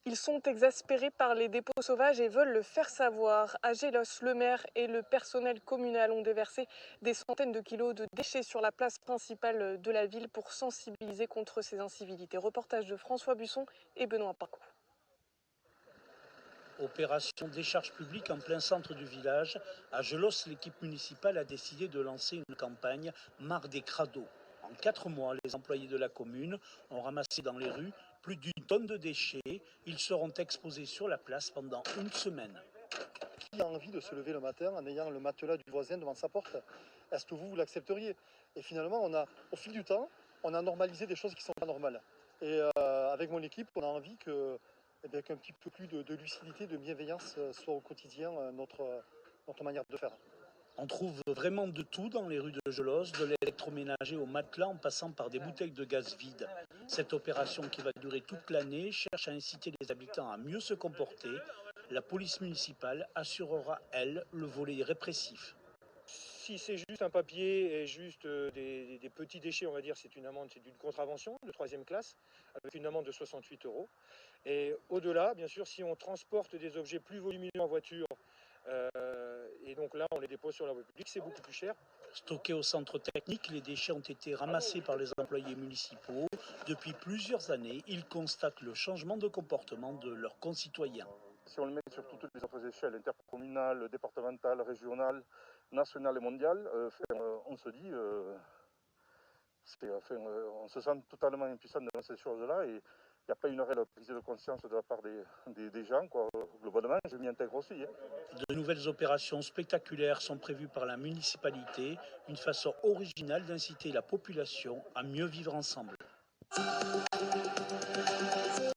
Ils sont exaspérés par les dépôts sauvages et veulent le faire savoir. À Gélos, le maire et le personnel communal ont déversé des centaines de kilos de déchets sur la place principale de la ville pour sensibiliser contre ces incivilités. Reportage de François Busson et Benoît Parcoux. Opération décharge publique en plein centre du village. À Gelos, l'équipe municipale a décidé de lancer une campagne Marre des crados. En 4 mois, les employés de la commune ont ramassé dans les rues plus d'une tonne de déchets. Ils seront exposés sur la place pendant une semaine. Qui a envie de se lever le matin en ayant le matelas du voisin devant sa porte? Est-ce que vous l'accepteriez? Et finalement, au fil du temps, on a normalisé des choses qui sont pas normales. Et avec mon équipe, on a envie qu'un petit peu plus de lucidité, de bienveillance soit au quotidien notre manière de faire. On trouve vraiment de tout dans les rues de Gelos, de l'électroménager au matelas en passant par des bouteilles de gaz vides. Cette opération qui va durer toute l'année cherche à inciter les habitants à mieux se comporter. La police municipale assurera, elle, le volet répressif. Si c'est juste un papier et juste des petits déchets, on va dire, c'est une amende, c'est d'une contravention de 3e classe, avec une amende de 68 €. Et au-delà, bien sûr, si on transporte des objets plus volumineux en voiture, et donc là, on les dépose sur la voie publique, c'est beaucoup plus cher. Stockés au centre technique, les déchets ont été ramassés par les employés municipaux. Depuis plusieurs années, ils constatent le changement de comportement de leurs concitoyens. Si on le met sur toutes les autres échelles, intercommunales, départementales, régionales, nationales et mondiales, on se dit, on se sent totalement impuissant devant ces choses-là et il n'y a pas une réelle prise de conscience de la part des gens, quoi. Globalement, je m'y intègre aussi. De nouvelles opérations spectaculaires sont prévues par la municipalité, une façon originale d'inciter la population à mieux vivre ensemble.